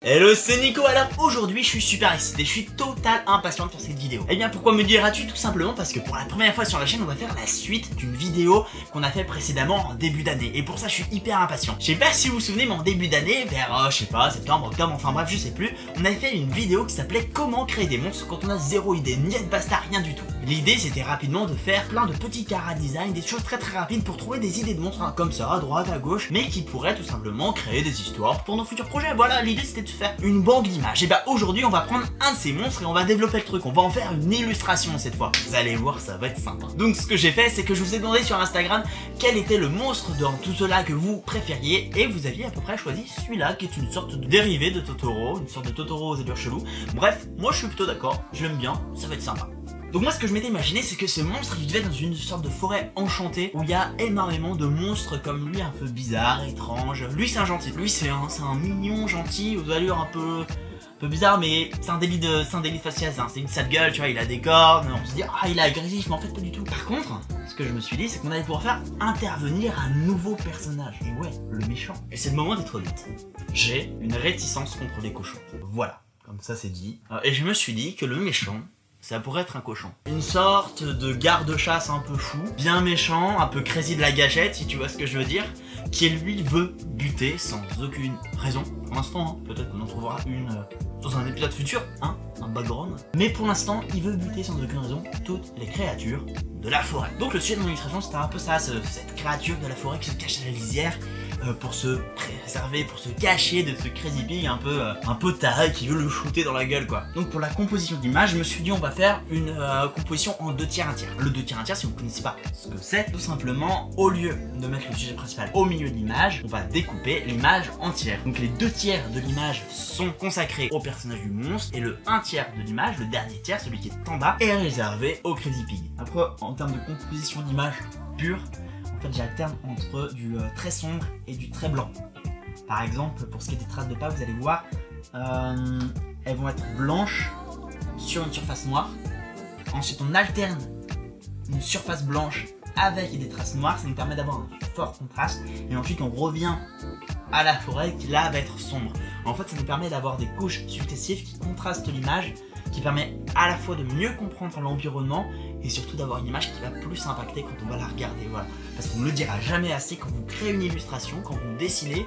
Hello, c'est Nico. Alors aujourd'hui je suis super excité, je suis total impatient de faire cette vidéo. Et bien pourquoi me diras-tu? Tout simplement parce que pour la première fois sur la chaîne on va faire la suite d'une vidéo qu'on a fait précédemment en début d'année. Et pour ça je suis hyper impatient. Je sais pas si vous vous souvenez mais en début d'année, vers je sais pas, septembre, octobre, enfin bref je sais plus, on avait fait une vidéo qui s'appelait comment créer des monstres quand on a zéro idée, ni de basta, rien du tout. L'idée c'était rapidement de faire plein de petits chara design, des choses très rapides pour trouver des idées de monstres hein, comme ça, à droite, à gauche, mais qui pourraient tout simplement créer des histoires pour nos futurs projets. Voilà, l'idée c'était de faire une banque d'images. Et bah aujourd'hui on va prendre un de ces monstres et on va développer le truc, on va en faire une illustration cette fois. Vous allez voir, ça va être sympa. Donc ce que j'ai fait c'est que je vous ai demandé sur Instagram quel était le monstre dans tout cela que vous préfériez et vous aviez à peu près choisi celui-là qui est une sorte de dérivé de Totoro, une sorte de Totoro aux allures cheloues. Bref, moi je suis plutôt d'accord, j'aime bien, ça va être sympa. Donc moi ce que je m'étais imaginé c'est que ce monstre il devait être dans une sorte de forêt enchantée où il y a énormément de monstres comme lui un peu bizarre, étrange. Lui c'est un gentil, lui c'est un mignon gentil aux allures un peu bizarre mais c'est un délit de faciès, hein. C'est une sale gueule, tu vois, il a des cornes, on se dit ah il est agressif mais en fait pas du tout. Par contre, ce que je me suis dit c'est qu'on allait pouvoir faire intervenir un nouveau personnage, et ouais, le méchant. Et c'est le moment d'être honnête, j'ai une réticence contre les cochons, voilà, comme ça c'est dit. Et je me suis dit que le méchant, ça pourrait être un cochon. Une sorte de garde-chasse un peu fou, bien méchant, un peu crazy de la gâchette, si tu vois ce que je veux dire, qui lui veut buter sans aucune raison. Pour l'instant, hein, peut-être qu'on en trouvera une dans un épisode futur, hein, un background. Mais pour l'instant, il veut buter sans aucune raison toutes les créatures de la forêt. Donc le sujet de mon illustration, c'était un peu ça, cette créature de la forêt qui se cache à la lisière, pour se préserver, pour se cacher de ce crazy pig un peu taré qui veut le shooter dans la gueule quoi. Donc pour la composition d'image, je me suis dit on va faire une composition en 2 tiers 1 tiers. Le 2 tiers 1 tiers, si vous ne connaissez pas ce que c'est, tout simplement au lieu de mettre le sujet principal au milieu de l'image, on va découper l'image entière. Donc les 2 tiers de l'image sont consacrés au personnage du monstre et le 1 tiers de l'image, le dernier tiers, celui qui est en bas, est réservé au crazy pig. Après en termes de composition d'image pure, en fait j'alterne entre du très sombre et du très blanc. Par exemple, pour ce qui est des traces de pas, vous allez voir, elles vont être blanches sur une surface noire. Ensuite on alterne une surface blanche avec des traces noires, ça nous permet d'avoir un fort contraste. Et ensuite on revient à la forêt qui là va être sombre. En fait ça nous permet d'avoir des couches successives qui contrastent l'image, qui permet à la fois de mieux comprendre l'environnement et surtout d'avoir une image qui va plus impacter quand on va la regarder, voilà. Parce qu'on ne le dira jamais assez, quand vous créez une illustration, quand vous dessinez,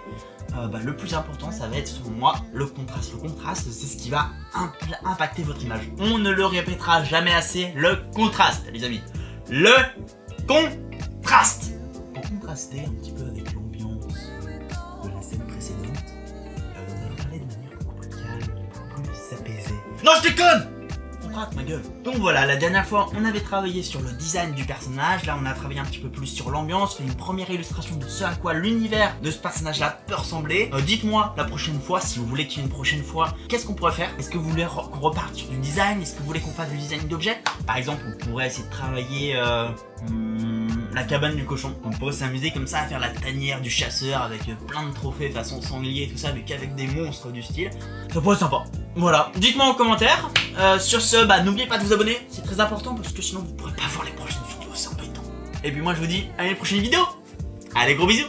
le plus important ça va être selon moi le contraste. Le contraste c'est ce qui va impacter votre image. On ne le répétera jamais assez, le contraste les amis. Le contraste. Pour contraster un petit peu avec l'ambiance de la scène précédente, on va parler de manière beaucoup plus calme, beaucoup plus apaisée. Non je déconne! Ma gueule. Donc voilà, la dernière fois on avait travaillé sur le design du personnage, là on a travaillé un petit peu plus sur l'ambiance, fait une première illustration de ce à quoi l'univers de ce personnage là peut ressembler. Dites-moi la prochaine fois, si vous voulez qu'il y ait une prochaine fois, qu'est-ce qu'on pourrait faire? Est-ce que vous voulez qu'on reparte sur du design? Est-ce que vous voulez qu'on fasse du design d'objets? Par exemple on pourrait essayer de travailler la cabane du cochon. On pourrait s'amuser comme ça à faire la tanière du chasseur avec plein de trophées façon sanglier et tout ça, mais qu'avec des monstres du style. Ça pourrait être sympa. Voilà, dites-moi en commentaire. Sur ce, n'oubliez pas de vous abonner, c'est très important parce que sinon vous pourrez pas voir les prochaines vidéos, c'est embêtant. Et puis moi je vous dis à une prochaine vidéo. Allez, gros bisous.